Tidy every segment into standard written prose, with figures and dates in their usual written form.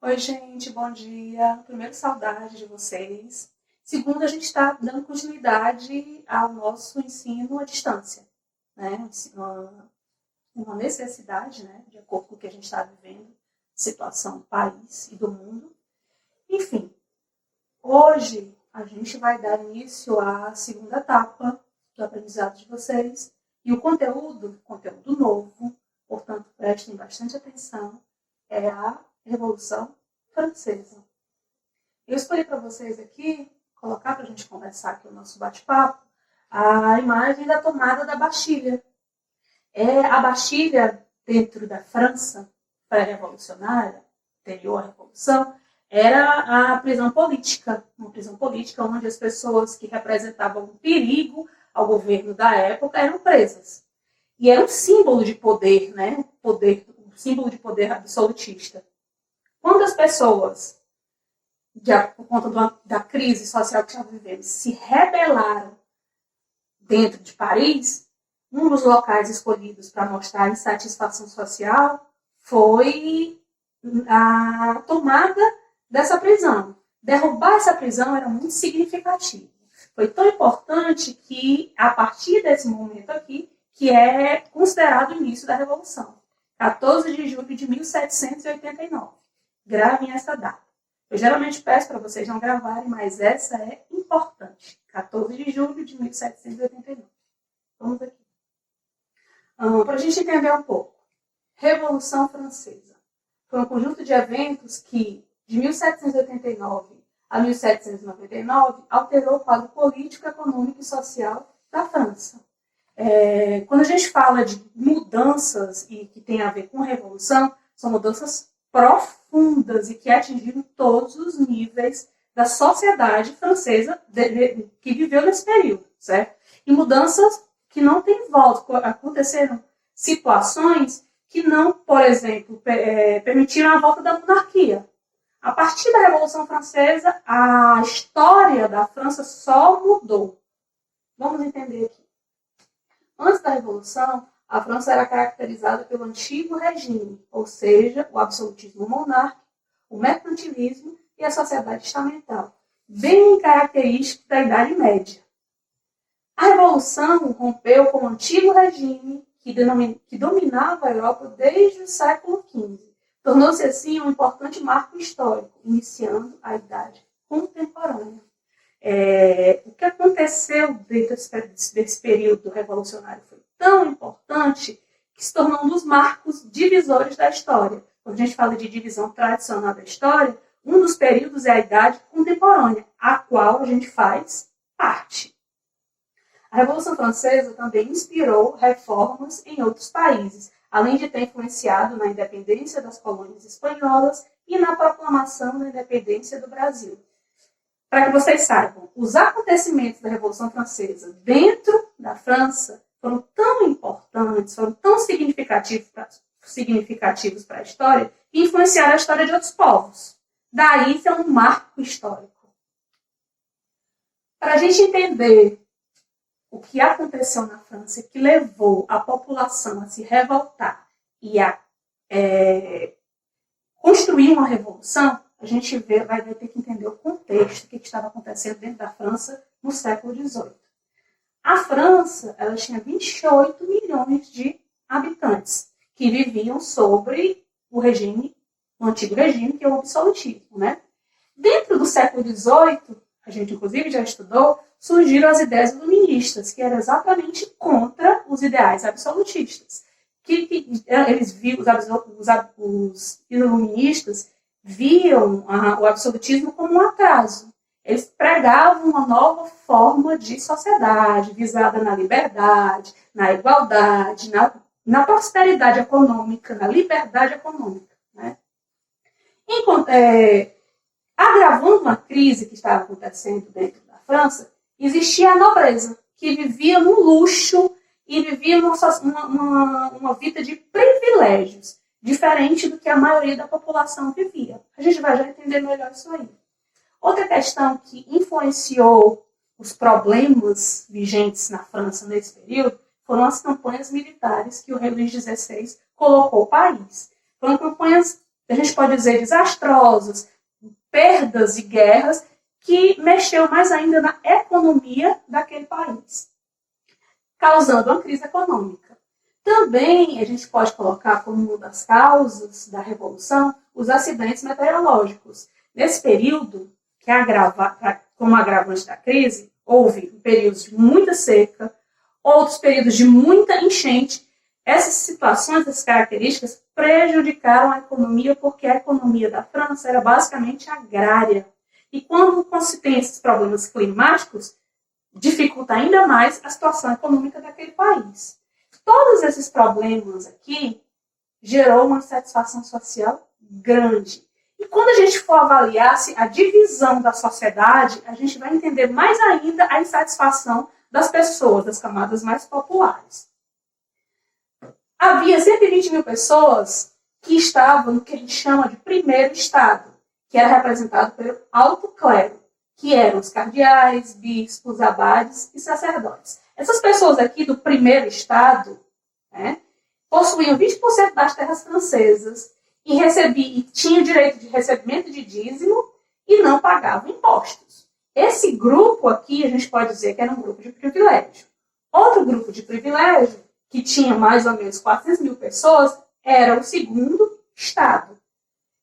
Oi, gente, bom dia. Primeiro, saudade de vocês. Segundo, a gente está dando continuidade ao nosso ensino à distância, né? Uma necessidade, né? De acordo com o que a gente está vivendo, situação do país e do mundo. Enfim, hoje a gente vai dar início à segunda etapa do aprendizado de vocês. E o conteúdo novo, portanto, prestem bastante atenção, é a Revolução Francesa. Eu escolhi para vocês aqui, colocar para a gente conversar aqui o nosso bate-papo, a imagem da tomada da Bastilha. A Bastilha, dentro da França pré-revolucionária, anterior à Revolução, era a prisão política, uma prisão política onde as pessoas que representavam um perigo ao governo da época eram presas. E era um símbolo de poder, né? Um símbolo de poder absolutista. Quando as pessoas, por conta da crise social que estavam vivendo, se rebelaram dentro de Paris, um dos locais escolhidos para mostrar insatisfação social foi a tomada dessa prisão. Derrubar essa prisão era muito significativo. Foi tão importante que, a partir desse momento aqui, que é considerado o início da Revolução, 14 de julho de 1789. Gravem essa data. Eu geralmente peço para vocês não gravarem, mas essa é importante. 14 de julho de 1789. Vamos aqui. Para a gente entender um pouco. Revolução Francesa. Foi um conjunto de eventos que, de 1789 a 1799, alterou o quadro político, econômico e social da França. Quando a gente fala de mudanças e que tem a ver com revolução, são mudanças profundas e que atingiram todos os níveis da sociedade francesa que viveu nesse período, certo? E mudanças que não têm volta. Aconteceram situações que não, por exemplo, permitiram a volta da monarquia. A partir da Revolução Francesa, a história da França só mudou. Vamos entender aqui. Antes da Revolução, a França era caracterizada pelo antigo regime, ou seja, o absolutismo monárquico, o mercantilismo e a sociedade estamental, bem característico da Idade Média. A Revolução rompeu com o antigo regime que dominava a Europa desde o século XV. Tornou-se, assim, um importante marco histórico, iniciando a Idade Contemporânea. O que aconteceu dentro desse período revolucionário foi tão importante que se tornou um dos marcos divisores da história. Quando a gente fala de divisão tradicional da história, um dos períodos é a Idade Contemporânea, a qual a gente faz parte. A Revolução Francesa também inspirou reformas em outros países, além de ter influenciado na independência das colônias espanholas e na proclamação da independência do Brasil. Para que vocês saibam, os acontecimentos da Revolução Francesa dentro da França foram tão importantes, foram tão significativos para a história, que influenciaram a história de outros povos. Daí isso é um marco histórico. Para a gente entender o que aconteceu na França, que levou a população a se revoltar e a construir uma revolução, a gente vai ter que entender o contexto que estava acontecendo dentro da França no século XVIII. A França, ela tinha 28 milhões de habitantes que viviam sobre o antigo regime, que é o absolutismo, né? Dentro do século XVIII, a gente inclusive já estudou, surgiram as ideias iluministas, que eram exatamente contra os ideais absolutistas. Eles viam, os iluministas viam o absolutismo como um atraso. Eles pregavam uma nova forma de sociedade, visada na liberdade, na igualdade, na prosperidade econômica, na liberdade econômica. Né? Agravando uma crise que estava acontecendo dentro da França, existia a nobreza, que vivia no luxo e vivia uma vida de privilégios, diferente do que a maioria da população vivia. A gente vai já entender melhor isso aí. Outra questão que influenciou os problemas vigentes na França nesse período foram as campanhas militares que o rei Luís XVI colocou ao país. Foram campanhas a gente pode dizer, desastrosas, perdas e guerras, que mexeu mais ainda na economia daquele país, causando uma crise econômica. Também a gente pode colocar como uma das causas da Revolução os acidentes meteorológicos. Nesse período, como agravante da crise, houve períodos de muita seca, outros períodos de muita enchente. Essas situações, essas características, prejudicaram a economia, porque a economia da França era basicamente agrária. E quando se tem esses problemas climáticos, dificulta ainda mais a situação econômica daquele país. Todos esses problemas aqui gerou uma insatisfação social grande. E quando a gente for avaliar a divisão da sociedade, a gente vai entender mais ainda a insatisfação das pessoas, das camadas mais populares. Havia 120 mil pessoas que estavam no que a gente chama de primeiro estado, que era representado pelo alto clero, que eram os cardeais, bispos, abades e sacerdotes. Essas pessoas aqui do primeiro estado, né, possuíam 20% das terras francesas e tinham direito de recebimento de dízimo e não pagavam impostos. Esse grupo aqui, a gente pode dizer que era um grupo de privilégio. Outro grupo de privilégio, que tinha mais ou menos 400 mil pessoas, era o segundo estado,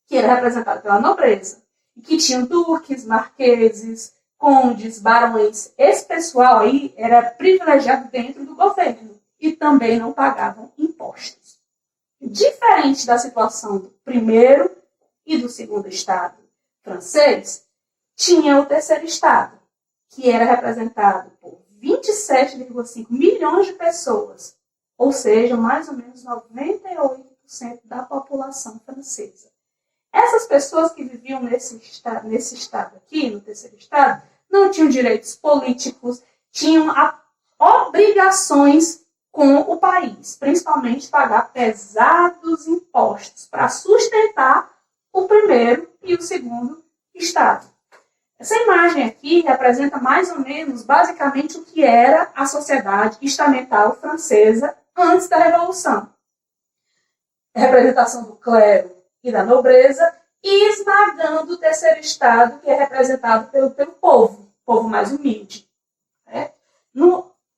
que era representado pela nobreza, e que tinham duques, marqueses, condes, barões. Esse pessoal aí era privilegiado dentro do governo e também não pagavam impostos. Diferente da situação do primeiro e do segundo estado francês, tinha o terceiro estado, que era representado por 27,5 milhões de pessoas, ou seja, mais ou menos 98% da população francesa. Essas pessoas que viviam nesse estado aqui, no terceiro estado, não tinham direitos políticos, tinham obrigações com o país, principalmente pagar pesados impostos para sustentar o primeiro e o segundo estado. Essa imagem aqui representa mais ou menos, basicamente, o que era a sociedade estamental francesa antes da Revolução. A representação do clero e da nobreza, e esmagando o terceiro estado, que é representado pelo povo mais humilde.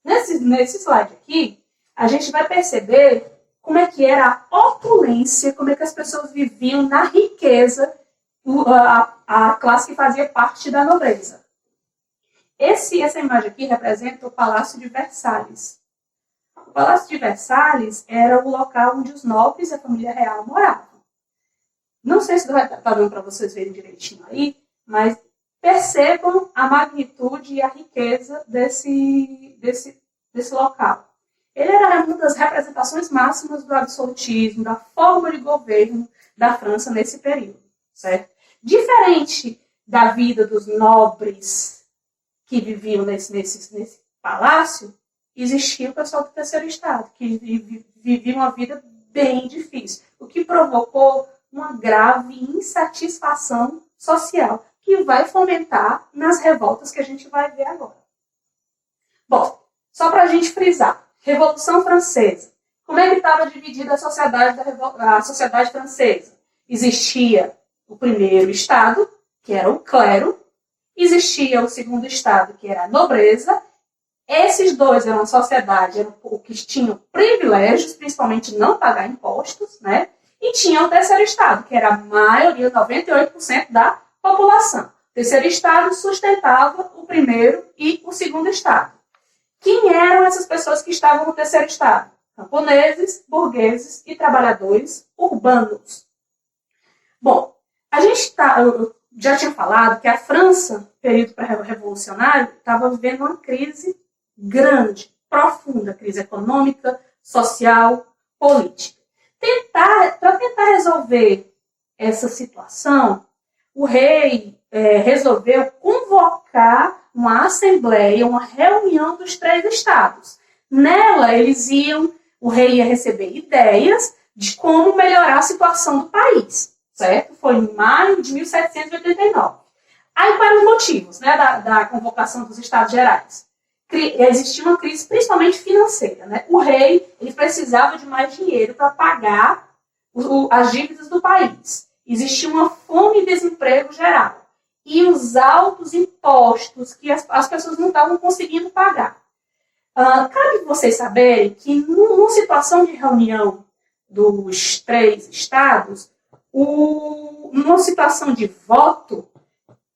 Nesse slide aqui, a gente vai perceber como é que era a opulência, como é que as pessoas viviam na riqueza, a classe que fazia parte da nobreza. Essa imagem aqui representa o Palácio de Versalhes. O Palácio de Versalhes era o local onde os nobres e a família real moravam. Não sei se vai estar dando para vocês verem direitinho aí, mas percebam a magnitude e a riqueza desse local. Ele era uma das representações máximas do absolutismo, da forma de governo da França nesse período, certo? Diferente da vida dos nobres que viviam nesse palácio, existia o pessoal do terceiro estado, que vivia uma vida bem difícil, o que provocou uma grave insatisfação social, que vai fomentar nas revoltas que a gente vai ver agora. Bom, só para a gente frisar, Revolução Francesa. Como é que estava dividida a sociedade francesa? Existia o primeiro estado, que era o clero, existia o segundo estado, que era a nobreza. Esses dois eram sociedade, eram que tinham privilégios, principalmente não pagar impostos, né? E tinha o terceiro estado, que era a maioria, 98% da população. O terceiro estado sustentava o primeiro e o segundo estado. Quem eram essas pessoas que estavam no terceiro estado? Camponeses, burgueses e trabalhadores urbanos. Bom, eu já tinha falado que a França, período pré-revolucionário, estava vivendo uma crise grande, profunda, crise econômica, social, política. Para tentar resolver essa situação, o rei resolveu convocar uma assembleia, uma reunião dos três estados. Nela, o rei ia receber ideias de como melhorar a situação do país, certo? Foi em maio de 1789. Aí, quais os motivos, né, da convocação dos Estados Gerais? Existia uma crise principalmente financeira, né? O rei ele precisava de mais dinheiro para pagar as dívidas do país. existia uma fome e desemprego geral. E os altos impostos que as pessoas não estavam conseguindo pagar. Cabe vocês saberem que, numa situação de reunião dos 3 estados, numa situação de voto,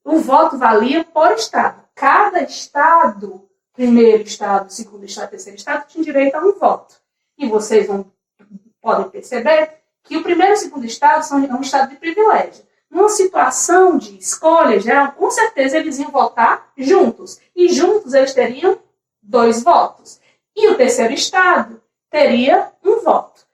o voto valia por estado. Cada estado, primeiro estado, segundo estado, terceiro estado, tinha direito a um voto. E vocês podem perceber que o primeiro e o segundo estado são um estado de privilégio. Numa situação de escolha geral, com certeza eles iam votar juntos. E juntos eles teriam 2 votos. E o terceiro estado teria um voto.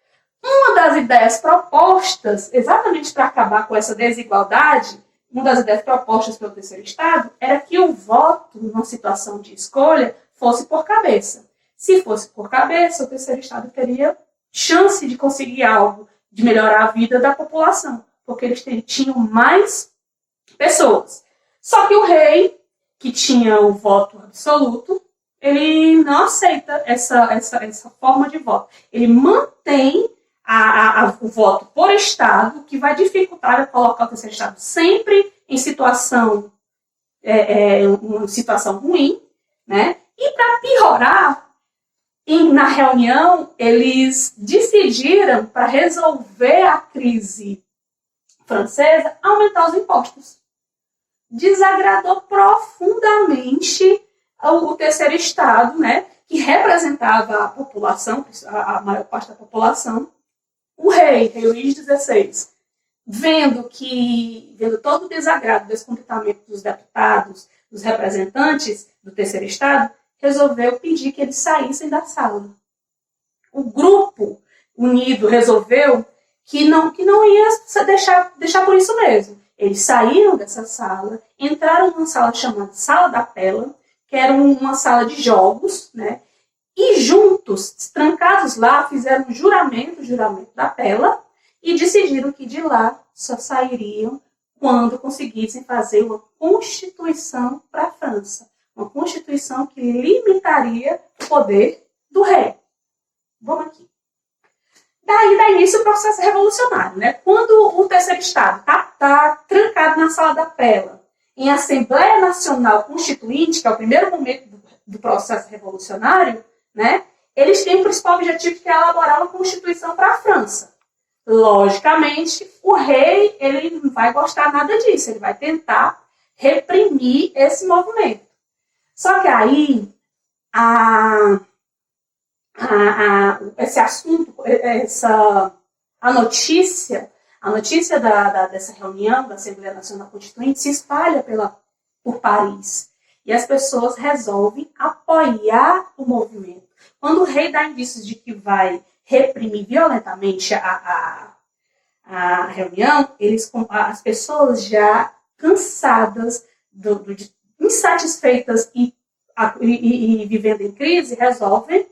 Uma das ideias propostas, exatamente para acabar com essa desigualdade, uma das ideias propostas pelo terceiro estado era que o voto, numa situação de escolha, fosse por cabeça. Se fosse por cabeça, o terceiro estado teria chance de conseguir algo, de melhorar a vida da população, porque eles tinham mais pessoas. Só que o rei, que tinha o voto absoluto, ele não aceita essa forma de voto. Ele mantém o voto por estado, que vai dificultar colocar o terceiro estado sempre em situação, uma situação ruim, né? E para piorar, na reunião, eles decidiram, para resolver a crise francesa, aumentar os impostos. Desagradou profundamente o terceiro estado, né, que representava a população, a maior parte da população. O rei Luís XVI, vendo todo o desagrado, o descontentamento dos deputados, dos representantes do terceiro estado, resolveu pedir que eles saíssem da sala. O grupo unido resolveu que não ia deixar por isso mesmo. Eles saíram dessa sala, entraram numa sala chamada Sala da Pela, que era uma sala de jogos, né? E juntos, trancados lá, fizeram o juramento da Pela, e decidiram que de lá só sairiam quando conseguissem fazer uma constituição para a França. Uma constituição que limitaria o poder do rei. Vamos aqui. Daí dá início o processo revolucionário, né? Quando o terceiro estado está trancado na Sala da Pela, em Assembleia Nacional Constituinte, que é o primeiro momento do processo revolucionário, né? Eles têm o principal objetivo, que é elaborar uma constituição para a França. Logicamente, o rei ele não vai gostar nada disso, ele vai tentar reprimir esse movimento. Só que aí, esse assunto, a notícia dessa reunião da Assembleia Nacional Constituinte se espalha por Paris. E as pessoas resolvem apoiar o movimento. Quando o rei dá indícios de que vai reprimir violentamente a reunião, as pessoas já cansadas, insatisfeitas e vivendo em crise, resolvem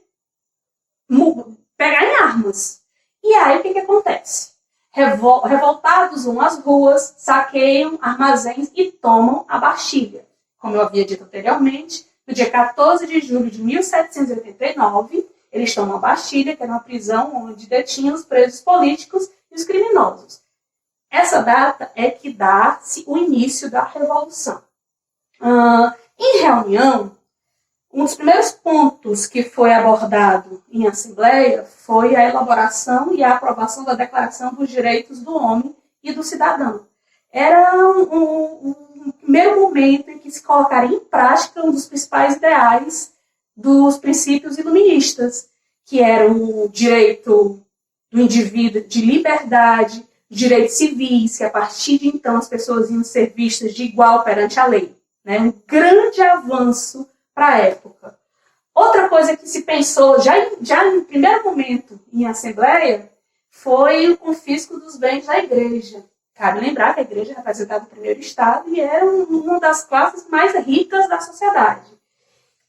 pegar em armas. E aí, o que acontece? Revoltados vão às ruas, saqueiam armazéns e tomam a Bastilha. Como eu havia dito anteriormente, no dia 14 de julho de 1789, eles tomam a Bastilha, que era uma prisão onde detinham os presos políticos e os criminosos. Essa data é que dá-se o início da Revolução. Em reunião, um dos primeiros pontos que foi abordado em assembleia foi a elaboração e a aprovação da Declaração dos Direitos do Homem e do Cidadão. Era um primeiro momento em que se colocaria em prática um dos principais ideais dos princípios iluministas, que era o direito do indivíduo de liberdade, direitos civis, que a partir de então as pessoas iam ser vistas de igual perante a lei. Né? Um grande avanço para a época. Outra coisa que se pensou já no primeiro momento em assembleia foi o confisco dos bens da igreja. Cabe lembrar que a igreja representava o primeiro estado e era uma das classes mais ricas da sociedade.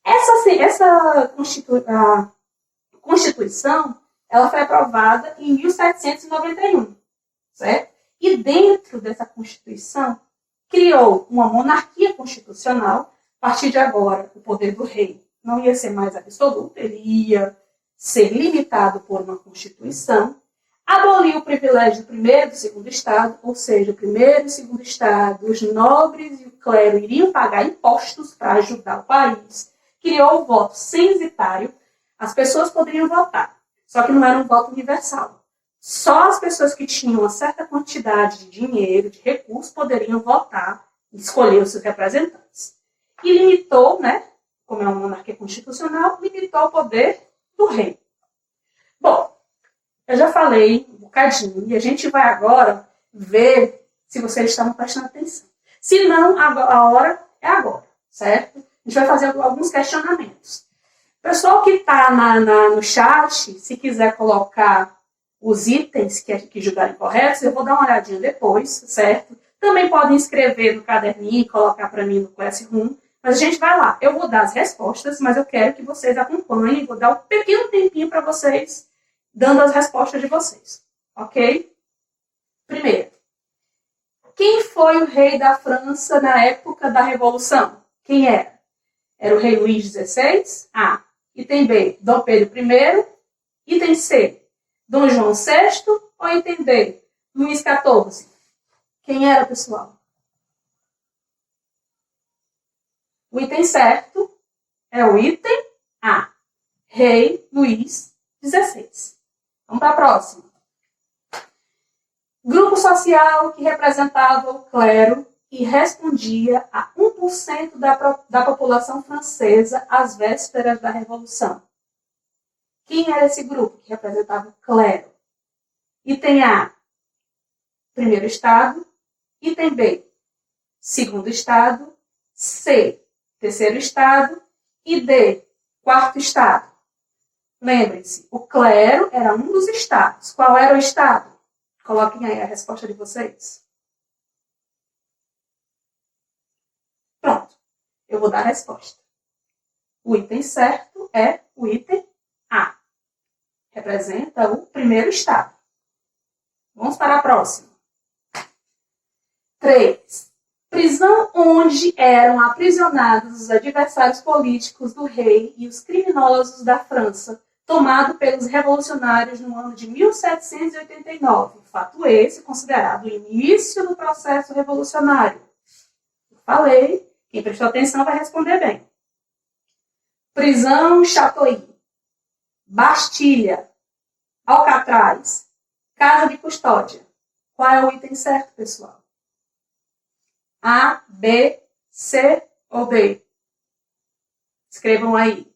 Essa Constituição ela foi aprovada em 1791, certo? E dentro dessa Constituição criou uma monarquia constitucional. A partir de agora, o poder do rei não ia ser mais absoluto, ele ia ser limitado por uma Constituição. Aboliu o privilégio do primeiro e do segundo estado, ou seja, o primeiro e o segundo estado, os nobres e o clero iriam pagar impostos para ajudar o país. Criou o voto censitário, as pessoas poderiam votar, só que não era um voto universal. Só as pessoas que tinham uma certa quantidade de dinheiro, de recursos, poderiam votar e escolher os seus representantes. E limitou, né, como é uma monarquia constitucional, limitou o poder do rei. Bom, eu já falei um bocadinho e a gente vai agora ver se vocês estão prestando atenção. Se não, a hora é agora, certo? A gente vai fazer alguns questionamentos. Pessoal que está no chat, se quiser colocar os itens que julgarem corretos, eu vou dar uma olhadinha depois, certo? Também podem escrever no caderninho e colocar para mim no Classroom. Mas a gente vai lá. Eu vou dar as respostas, mas eu quero que vocês acompanhem. Vou dar um pequeno tempinho para vocês, dando as respostas de vocês. Ok? Primeiro, quem foi o rei da França na época da Revolução? Quem era? Era o rei Luís XVI? A. Item B, Dom Pedro I. Item C, Dom João VI. Ou item D, Luís XIV? Quem era, pessoal? O item certo é o item A, Rei Luís XVI. Vamos para a próxima. Grupo social que representava o clero e respondia a 1% da população francesa às vésperas da Revolução. Quem era esse grupo que representava o clero? Item A, primeiro estado. Item B, segundo estado. C, terceiro estado. E D, quarto estado. Lembrem-se, o clero era um dos estados. Qual era o estado? Coloquem aí a resposta de vocês. Pronto, eu vou dar a resposta. O item certo é o item A. Representa o primeiro estado. Vamos para a próxima. 3. Prisão onde eram aprisionados os adversários políticos do rei e os criminosos da França, tomado pelos revolucionários no ano de 1789. Fato esse considerado o início do processo revolucionário. Eu falei, quem prestou atenção vai responder bem. Prisão Châteauï, Bastilha, Alcatraz, Casa de Custódia. Qual é o item certo, pessoal? A, B, C ou D? Escrevam aí.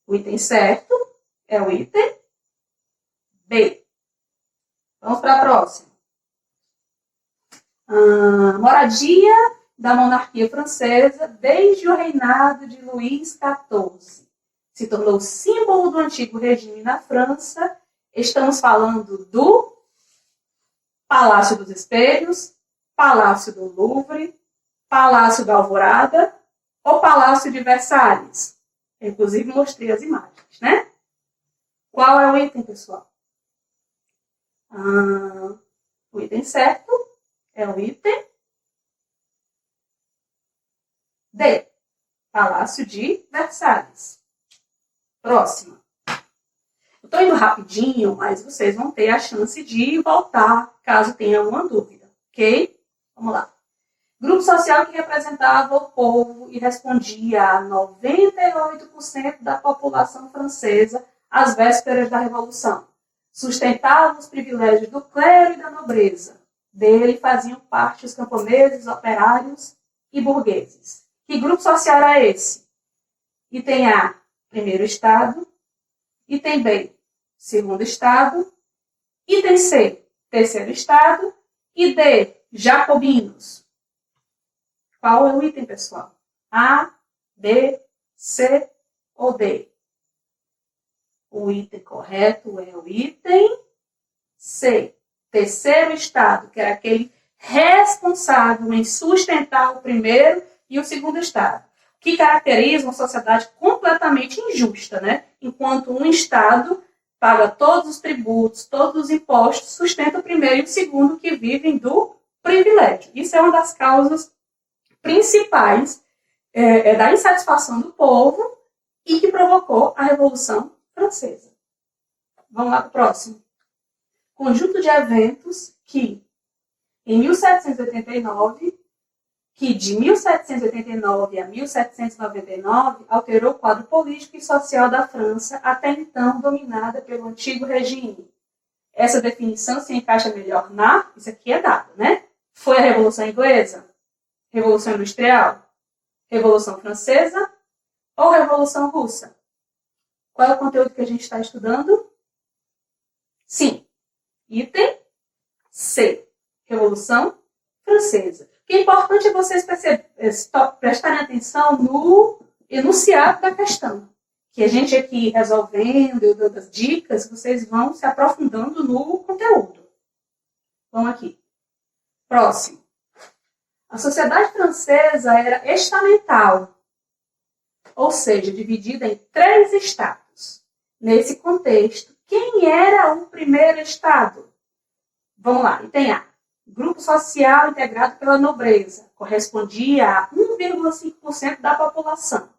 O item certo é o item B. Vamos para a próxima. Moradia da monarquia francesa desde o reinado de Luís XIV. Se tornou símbolo do antigo regime na França. Estamos falando do Palácio dos Espelhos, Palácio do Louvre, Palácio da Alvorada ou Palácio de Versalhes. Eu, inclusive, mostrei as imagens, né? Qual é o item, pessoal? O item certo é o item D, Palácio de Versalhes. Próxima. Eu estou indo rapidinho, mas vocês vão ter a chance de voltar, caso tenha alguma dúvida, ok? Vamos lá. Grupo social que representava o povo e respondia a 98% da população francesa às vésperas da Revolução. Sustentava os privilégios do clero e da nobreza. Dele faziam parte os camponeses, operários e burgueses. Que grupo social era esse? Item A, primeiro estado. Item B, segundo estado. Item C, terceiro estado. E D, jacobinos. Qual é o item, pessoal? A, B, C ou D? O item correto é o item C, terceiro estado, que era aquele responsável em sustentar o primeiro e o segundo estado, que caracteriza uma sociedade completamente injusta, né? Enquanto um estado paga todos os tributos, todos os impostos, sustenta o primeiro e o segundo que vivem do privilégio. Isso é uma das causas principais da insatisfação do povo e que provocou a Revolução Francesa. Vamos lá para o próximo. Conjunto de eventos que, em 1789, que de 1789 a 1799 alterou o quadro político e social da França, até então dominada pelo antigo regime. Essa definição se encaixa melhor na... Isso aqui é dado, né? Foi a Revolução Inglesa? Revolução Industrial? Revolução Francesa? Ou Revolução Russa? Qual é o conteúdo que a gente está estudando? Sim. Item C. Revolução Francesa. O que é importante é vocês prestarem atenção no enunciado da questão. Que a gente aqui resolvendo, eu dando as dicas, vocês vão se aprofundando no conteúdo. Vamos aqui. Próximo. A sociedade francesa era estamental, ou seja, dividida em 3 estados. Nesse contexto, quem era o primeiro estado? Vamos lá, item A. Grupo social integrado pela nobreza, correspondia a 1,5% da população.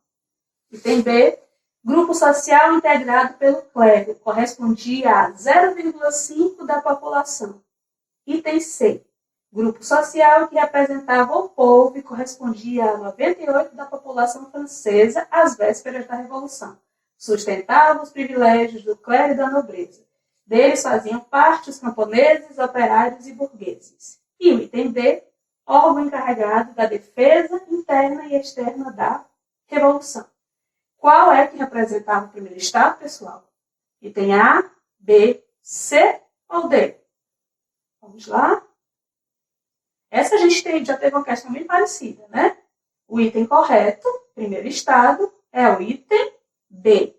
Item B. Grupo social integrado pelo clero, correspondia a 0,5% da população. Item C. Grupo social que representava o povo e correspondia a 98% da população francesa às vésperas da Revolução. Sustentava os privilégios do clero e da nobreza. Deles faziam parte os camponeses, operários e burgueses. E o item D, órgão encarregado da defesa interna e externa da Revolução. Qual é que representava o primeiro estado, pessoal? Item A, B, C ou D? Vamos lá. Essa a gente já teve uma questão bem parecida, né? O item correto, primeiro estado, é o item B,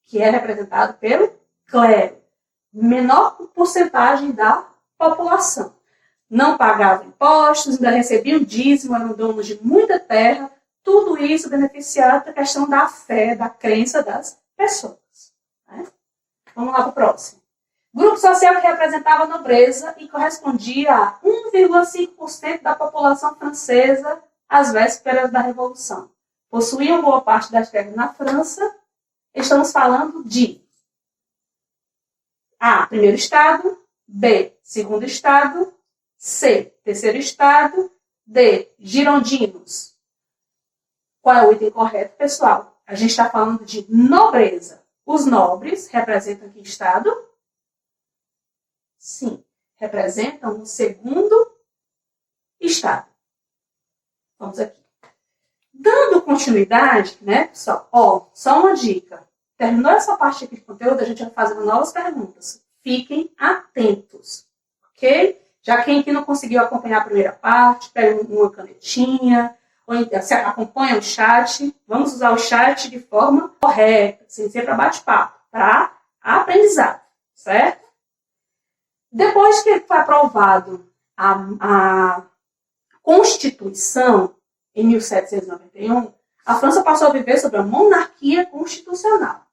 que é representado pelo clero. Menor porcentagem da população. Não pagavam impostos, ainda recebiam dízimo, eram donos de muita terra. Tudo isso beneficiado da questão da fé, da crença das pessoas. Né? Vamos lá para o próximo. Grupo social que representava a nobreza e correspondia a 1,5% da população francesa às vésperas da Revolução. Possuíam boa parte das terras na França. Estamos falando de A, primeiro estado, B, segundo estado, C, terceiro estado, D, girondinos. Qual é o item correto, pessoal? A gente está falando de nobreza. Os nobres representam que estado? Sim, representam o segundo estado. Vamos aqui. Dando continuidade, né, pessoal? Ó, só uma dica. Terminou essa parte aqui de conteúdo, a gente vai fazer novas perguntas. Fiquem atentos, ok? Já quem aqui não conseguiu acompanhar a primeira parte, pega uma canetinha, ou então, se acompanha o chat. Vamos usar o chat de forma correta, sem ser para bate-papo, para aprendizado, certo? Depois que foi aprovado a Constituição, em 1791, a França passou a viver sob a monarquia constitucional.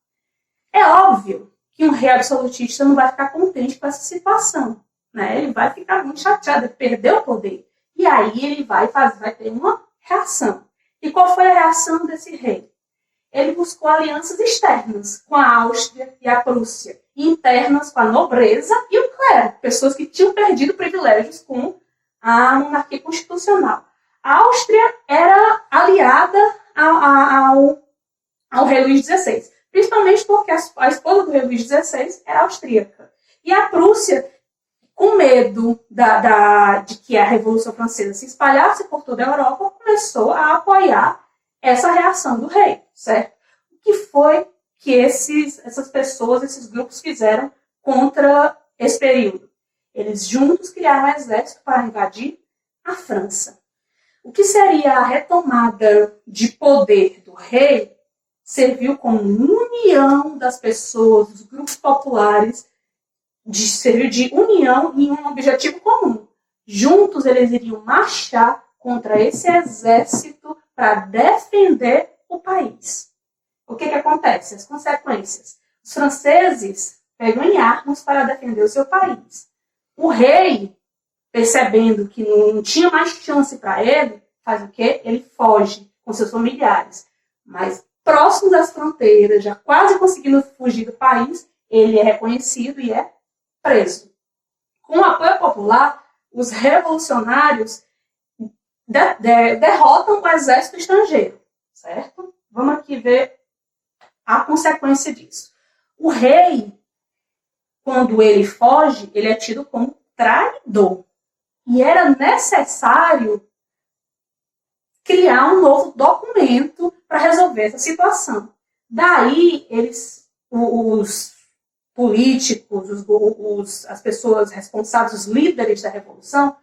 É óbvio que um rei absolutista não vai ficar contente com essa situação. Né? Ele vai ficar muito chateado, ele perdeu o poder. E aí ele vai ter uma reação. E qual foi a reação desse rei? Ele buscou alianças externas com a Áustria e a Prússia, e internas com a nobreza e o clero, pessoas que tinham perdido privilégios com a monarquia constitucional. A Áustria era aliada ao rei Luís XVI, principalmente porque a esposa do rei Luís XVI era austríaca. E a Prússia, com medo de que a Revolução Francesa se espalhasse por toda a Europa, começou a apoiar essa reação do rei, certo? O que foi que essas pessoas, esses grupos fizeram contra esse período? Eles juntos criaram um exército para invadir a França. O que seria a retomada de poder do rei serviu como união das pessoas, dos grupos populares, serviu de união em um objetivo comum. Juntos eles iriam marchar contra esse exército para defender o país. O que acontece? As consequências. Os franceses pegam em armas para defender o seu país. O rei, percebendo que não tinha mais chance para ele, faz o quê? Ele foge com seus familiares. Mas próximo das fronteiras, já quase conseguindo fugir do país, ele é reconhecido e é preso. Com o apoio popular, os revolucionários derrotam o exército estrangeiro, certo? Vamos aqui ver a consequência disso. O rei, quando ele foge, ele é tido como traidor. E era necessário criar um novo documento para resolver essa situação. Daí, os políticos, as pessoas responsáveis, os líderes da Revolução,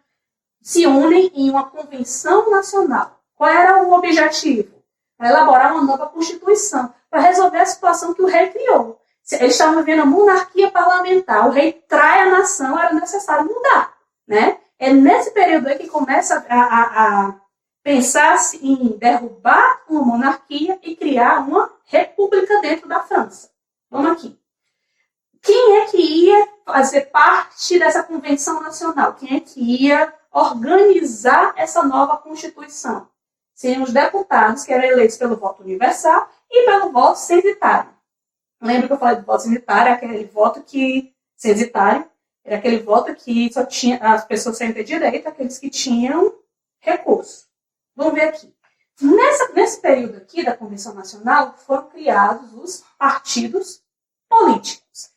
se unem em uma convenção nacional. Qual era o objetivo? Para elaborar uma nova Constituição, para resolver a situação que o rei criou. Eles estavam vivendo a monarquia parlamentar, o rei trai a nação, era necessário mudar. Né? É nesse período aí que começa a pensar-se em derrubar uma monarquia e criar uma república dentro da França. Vamos aqui. Quem é que ia fazer parte dessa convenção nacional? Quem é que ia organizar essa nova Constituição? Seriam os deputados que eram eleitos pelo voto universal e pelo voto censitário. Lembra que eu falei do voto censitário? Aquele voto que censitário era aquele voto que só tinha as pessoas sem ter direito, aqueles que tinham recurso. Vamos ver aqui. Nesse período aqui da Convenção Nacional, foram criados os partidos políticos.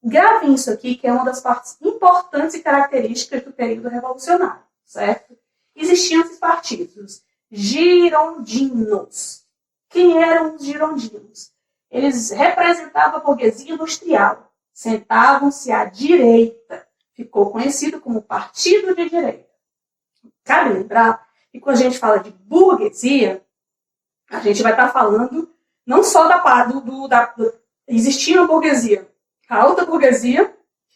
Gravem isso aqui, que é uma das partes importantes e características do período revolucionário, certo? Existiam esses partidos girondinos. Quem eram os girondinos? Eles representavam a burguesia industrial. Sentavam-se à direita. Ficou conhecido como Partido de Direita. Cabe lembrar que quando a gente fala de burguesia, a gente vai estar falando não só da parte existia uma burguesia, a alta burguesia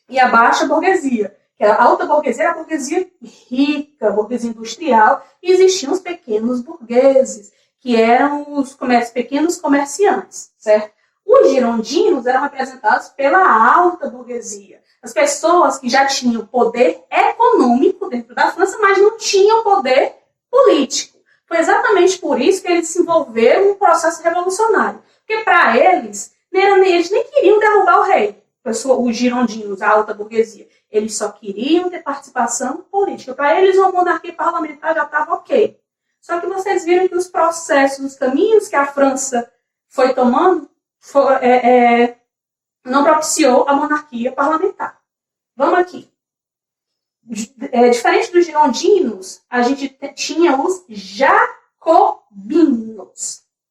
e a baixa burguesia. A alta burguesia era a burguesia rica, a burguesia industrial, e existiam os pequenos burgueses, que eram os pequenos comerciantes, certo? Os girondinos eram representados pela alta burguesia. As pessoas que já tinham poder econômico dentro da França, mas não tinham poder político. Foi exatamente por isso que eles se envolveram no processo revolucionário. Porque para eles nem queriam derrubar o rei. Os girondinos, a alta burguesia, eles só queriam ter participação política. Para eles, uma monarquia parlamentar já estava ok. Só que vocês viram que os processos, os caminhos que a França foi tomando, não propiciou a monarquia parlamentar. Vamos aqui. Diferente dos girondinos, a gente tinha os jacobinos.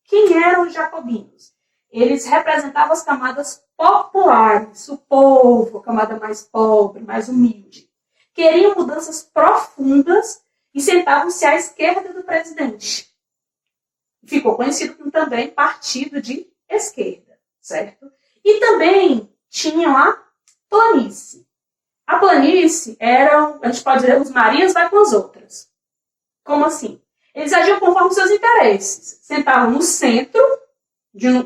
Quem eram os jacobinos? Eles representavam as camadas populares, o povo, a camada mais pobre, mais humilde. Queriam mudanças profundas e sentavam-se à esquerda do presidente. Ficou conhecido como também partido de esquerda, certo? E também tinham a planície. A planície eram, a gente pode dizer, os Marias vai com as outras. Como assim? Eles agiam conforme seus interesses. Sentavam no centro,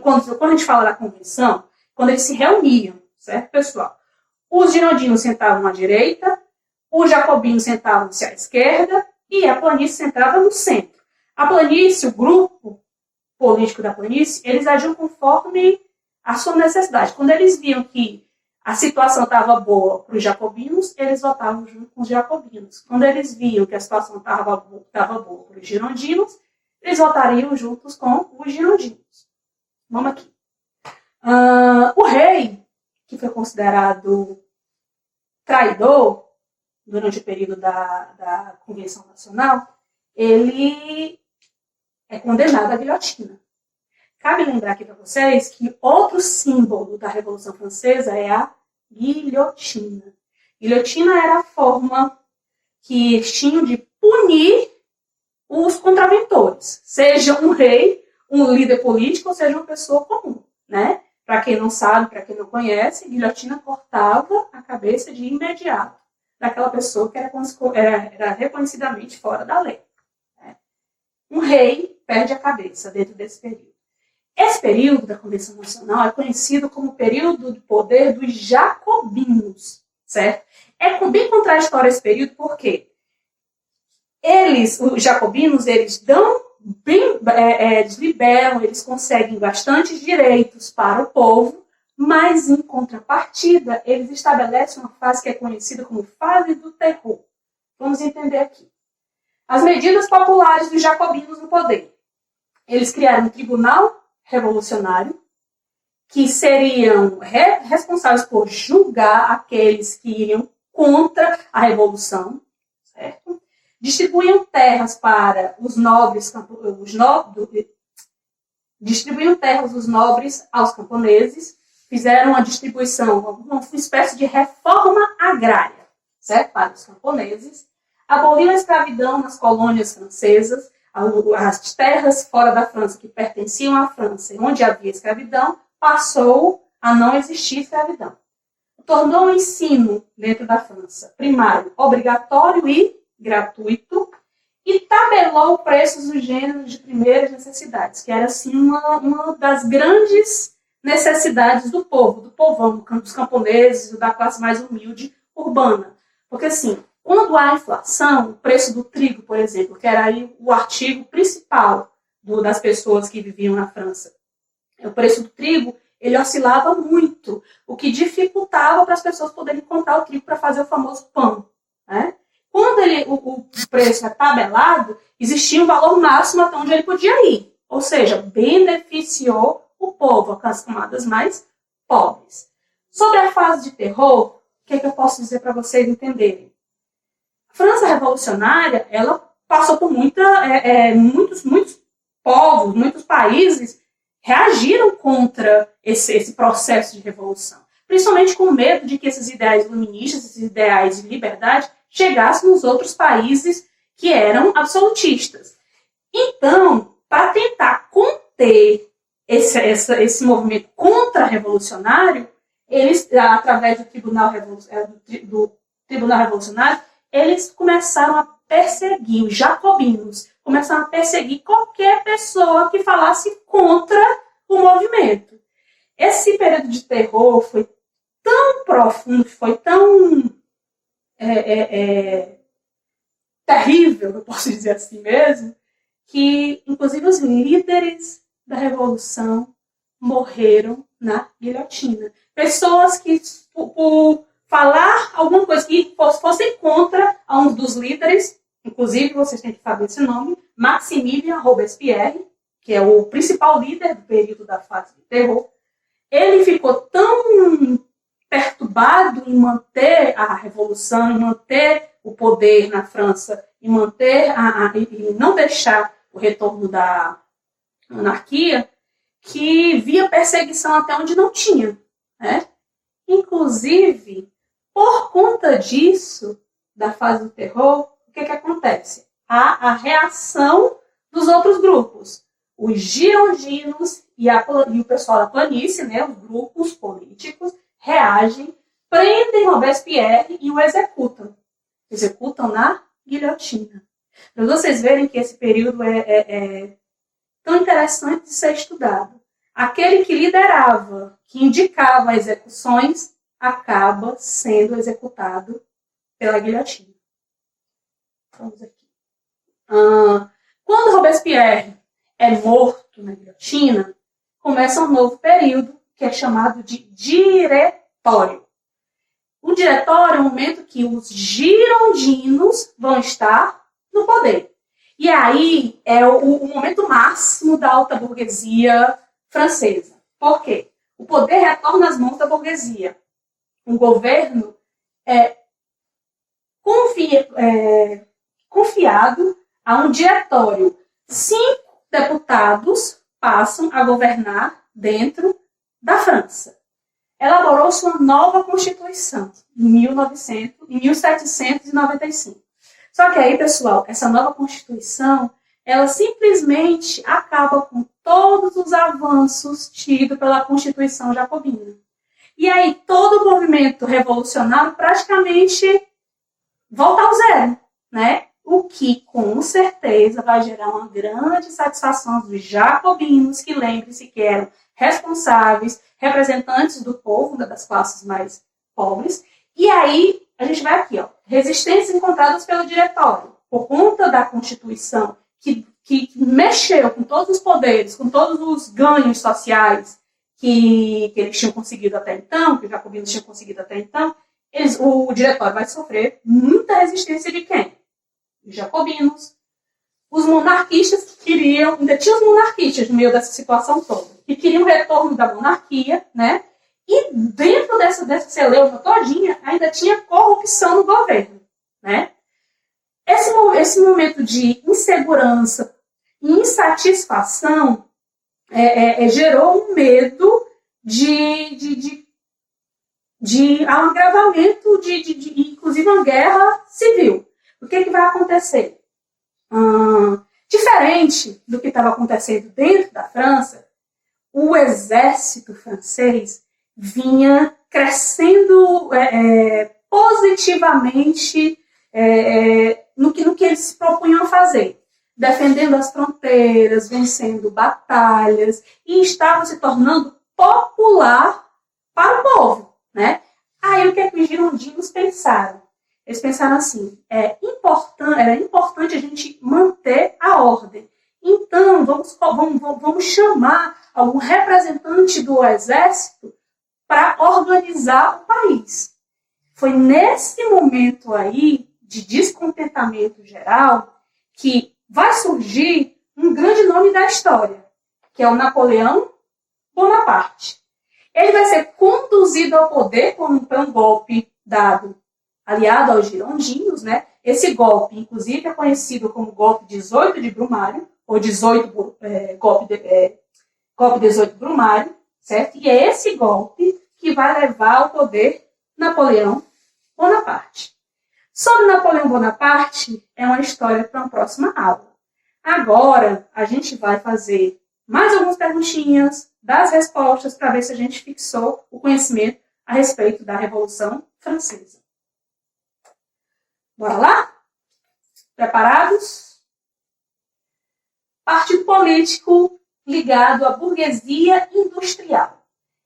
quando a gente fala da convenção, quando eles se reuniam, certo, pessoal? Os girondinos sentavam à direita, os jacobinos sentavam-se à esquerda e a planície sentava no centro. A planície, o grupo político da planície, eles agiam conforme a sua necessidade. Quando eles viam que a situação estava boa para os jacobinos, eles votavam junto com os jacobinos. Quando eles viam que a situação estava boa para os girondinos, eles votariam juntos com os girondinos. Vamos aqui. O rei, que foi considerado traidor durante o período da Convenção Nacional, ele é condenado à guilhotina. Cabe lembrar aqui para vocês que outro símbolo da Revolução Francesa é a guilhotina. Guilhotina era a forma que eles tinham de punir os contraventores, seja um rei, um líder político, ou seja uma pessoa comum, né? Para quem não sabe, para quem não conhece, guilhotina cortava a cabeça de imediato daquela pessoa que era reconhecidamente fora da lei. Né? Um rei perde a cabeça dentro desse período. Esse período da Convenção Nacional é conhecido como o período do poder dos jacobinos, certo? É bem contraditório esse período, porque os jacobinos, eles liberam, eles conseguem bastantes direitos para o povo, Mas, em contrapartida, eles estabelecem uma fase que é conhecida como fase do terror. Vamos entender aqui. As medidas populares dos jacobinos no poder. Eles criaram um tribunal revolucionário, que seriam responsáveis por julgar aqueles que iriam contra a revolução, certo? Distribuíam terras para os nobres, distribuíam terras dos nobres aos camponeses, fizeram uma distribuição, uma espécie de reforma agrária, certo? Para os camponeses, aboliram a escravidão nas colônias francesas, as terras fora da França que pertenciam à França, onde havia escravidão, passou a não existir escravidão. Tornou o ensino dentro da França primário obrigatório e gratuito e tabelou preços dos gêneros de primeiras necessidades, que era assim uma das grandes necessidades do povo, do povão, dos camponeses, da classe mais humilde urbana. Porque assim, quando há inflação, o preço do trigo, por exemplo, que era aí o artigo principal das pessoas que viviam na França, o preço do trigo, ele oscilava muito, o que dificultava para as pessoas poderem comprar o trigo para fazer o famoso pão, né? Quando o preço é tabelado, existia um valor máximo até onde ele podia ir. Ou seja, beneficiou o povo, as camadas mais pobres. Sobre a fase de terror, o que eu posso dizer para vocês entenderem? A França revolucionária, ela passou por muitos povos, muitos países reagiram contra esse processo de revolução. Principalmente com medo de que esses ideais iluministas, esses ideais de liberdade, chegassem nos outros países que eram absolutistas. Então, para tentar conter esse movimento contra-revolucionário, eles, através do Tribunal Revolucionário, eles começaram a perseguir os jacobinos, começaram a perseguir qualquer pessoa que falasse contra o movimento. Esse período de terror foi tão profundo, foi tão terrível, eu posso dizer assim mesmo, que inclusive os líderes da revolução morreram na guilhotina. Pessoas que, por falar alguma coisa que fosse contra a um dos líderes, inclusive vocês têm que saber esse nome, Maximilien Robespierre, que é o principal líder do período da fase do terror, ele ficou tão perturbado em manter a revolução, em manter o poder na França, em manter e não deixar o retorno da monarquia, que via perseguição até onde não tinha, né? Inclusive, por conta disso, da fase do terror, o que acontece? Há a reação dos outros grupos. Os girondinos e o pessoal da planície, né, os grupos políticos, reagem, prendem Robespierre e o executam. Executam na guilhotina. Para vocês verem que esse período é tão interessante de ser estudado. Aquele que liderava, que indicava execuções, acaba sendo executado pela guilhotina. Vamos aqui. Quando Robespierre é morto na guilhotina, começa um novo período, que é chamado de diretório. O diretório é o momento que os girondinos vão estar no poder. E aí é o momento máximo da alta burguesia francesa. Por quê? O poder retorna às mãos da burguesia. O governo é confiado a um diretório. 5 deputados passam a governar dentro da França. Elaborou-se uma nova Constituição em 1795. Só que aí, pessoal, essa nova Constituição, ela simplesmente acaba com todos os avanços tidos pela Constituição Jacobina. E aí todo o movimento revolucionário praticamente volta ao zero, né? O que, com certeza, vai gerar uma grande satisfação dos jacobinos, que lembre-se que eram responsáveis, representantes do povo, das classes mais pobres. E aí, a gente vai aqui, ó, resistências encontradas pelo diretório, por conta da Constituição, que mexeu com todos os poderes, com todos os ganhos sociais que eles tinham conseguido até então, que os jacobinos tinham conseguido até então, o diretório vai sofrer muita resistência de quem? Os jacobinos. Os monarquistas que queriam, ainda tinha os monarquistas no meio dessa situação toda, que queriam o retorno da monarquia, né? E dentro dessa celeuma todinha, ainda tinha corrupção no governo, né? Esse momento de insegurança e insatisfação gerou um medo de um agravamento, inclusive uma guerra civil. O que vai acontecer? Diferente do que estava acontecendo dentro da França, o exército francês vinha crescendo positivamente no que eles se propunham a fazer, defendendo as fronteiras, vencendo batalhas, e estava se tornando popular para o povo, né? Aí o que os girondinos pensaram? Eles pensaram assim, era importante a gente manter a ordem. Então, vamos chamar algum representante do exército para organizar o país. Foi nesse momento aí de descontentamento geral que vai surgir um grande nome da história, que é o Napoleão Bonaparte. Ele vai ser conduzido ao poder por um golpe dado, aliado aos girondinos, né? Esse golpe, inclusive, é conhecido como golpe 18 de Brumário, ou golpe 18 Brumário, certo? E é esse golpe que vai levar ao poder Napoleão Bonaparte. Sobre Napoleão Bonaparte, é uma história para uma próxima aula. Agora, a gente vai fazer mais algumas perguntinhas, dar as respostas, para ver se a gente fixou o conhecimento a respeito da Revolução Francesa. Bora lá? Preparados? Partido político ligado à burguesia industrial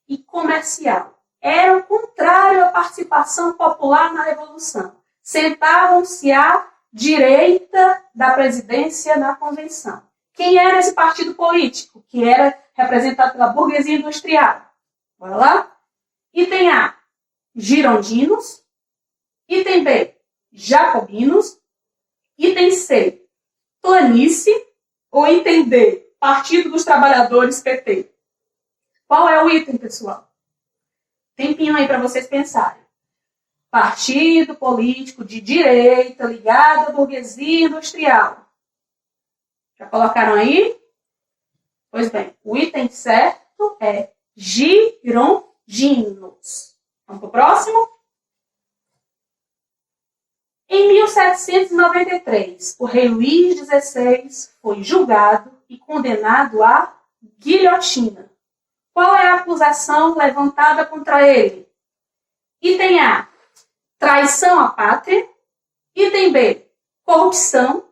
e comercial. Era o contrário à participação popular na Revolução. Sentavam-se à direita da presidência na convenção. Quem era esse partido político? Que era representado pela burguesia industrial. Bora lá? Item A, girondinos. Item B, jacobinos. Item C, planície. Ou item D, Partido dos Trabalhadores, PT. Qual é o item, pessoal? Tempinho aí para vocês pensarem. Partido político de direita ligado à burguesia industrial. Já colocaram aí? Pois bem, o item certo é girondinos. Vamos para o próximo? Em 1793, o rei Luís XVI foi julgado e condenado à guilhotina. Qual é a acusação levantada contra ele? Item A, traição à pátria. Item B, corrupção.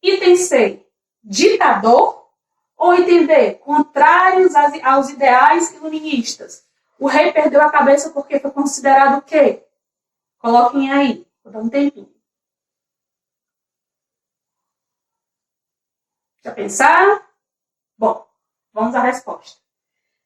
Item C, ditador. Ou item D, contrários aos ideais iluministas. O rei perdeu a cabeça porque foi considerado o quê? Coloquem aí. Vou dar um tempinho. Já pensaram? Bom, vamos à resposta.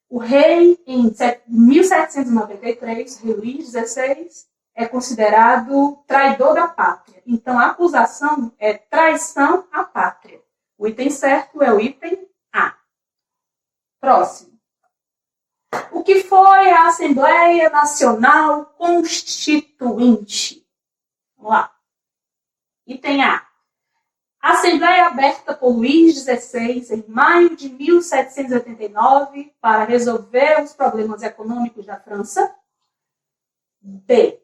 O rei, em 1793, rei Luís XVI, é considerado traidor da pátria. Então, a acusação é traição à pátria. O item certo é o item A. Próximo. O que foi a Assembleia Nacional Constituinte? Vamos lá. Item A. Assembleia aberta por Luís XVI em maio de 1789 para resolver os problemas econômicos da França. B.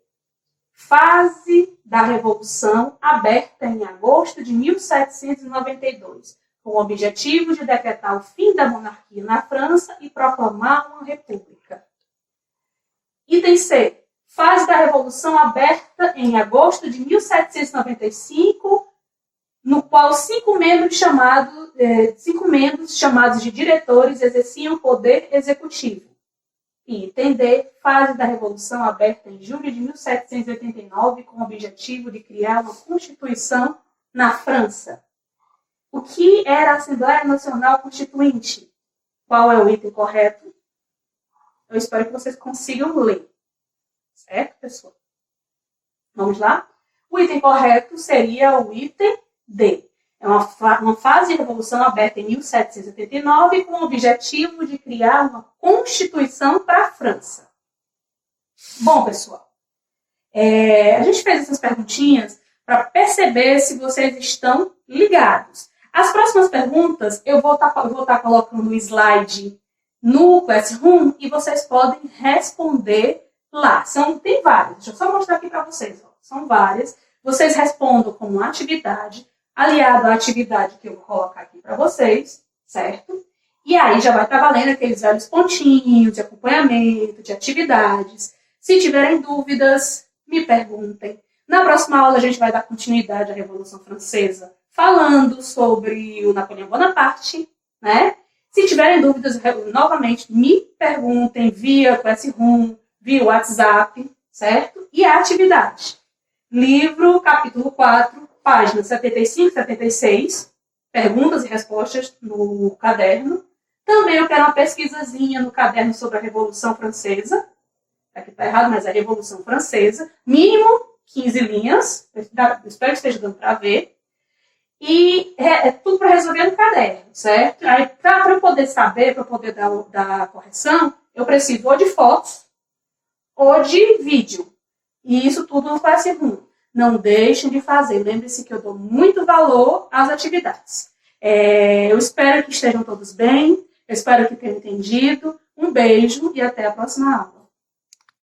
Fase da Revolução aberta em agosto de 1792, com o objetivo de decretar o fim da monarquia na França e proclamar uma república. Item C. Fase da Revolução aberta em agosto de 1795, no qual 5 membros chamados de diretores exerciam poder executivo. E item D, fase da Revolução aberta em julho de 1789, com o objetivo de criar uma Constituição na França. O que era a Assembleia Nacional Constituinte? Qual é o item correto? eu espero que vocês consigam ler. Certo, pessoal? Vamos lá? O item correto seria o item D. É uma fase de revolução aberta em 1789 com o objetivo de criar uma constituição para a França. Bom, pessoal, a gente fez essas perguntinhas para perceber se vocês estão ligados. As próximas perguntas eu vou estar colocando no slide no Classroom e vocês podem responder lá. Tem várias. Deixa eu só mostrar aqui para vocês. Ó. São várias. Vocês respondam como atividade, aliado à atividade que eu vou colocar aqui para vocês, certo? E aí já vai estar valendo aqueles velhos pontinhos de acompanhamento, de atividades. Se tiverem dúvidas, me perguntem. Na próxima aula a gente vai dar continuidade à Revolução Francesa, falando sobre o Napoleão Bonaparte, né? Se tiverem dúvidas, novamente, me perguntem via Classroom, via WhatsApp, certo? E a atividade. Livro, capítulo 4, páginas 75 e 76, perguntas e respostas no caderno. Também eu quero uma pesquisazinha no caderno sobre a Revolução Francesa. Aqui está errado, mas é a Revolução Francesa. Mínimo 15 linhas. Espero que esteja dando para ver. E é tudo para resolver no caderno, certo? Aí, para eu poder saber, para eu poder dar a correção, eu preciso ou de fotos ou de vídeo. E isso tudo no Classroom. Não deixem de fazer. Lembre-se que eu dou muito valor às atividades. Eu espero que estejam todos bem. Eu espero que tenham entendido. Um beijo e até a próxima aula.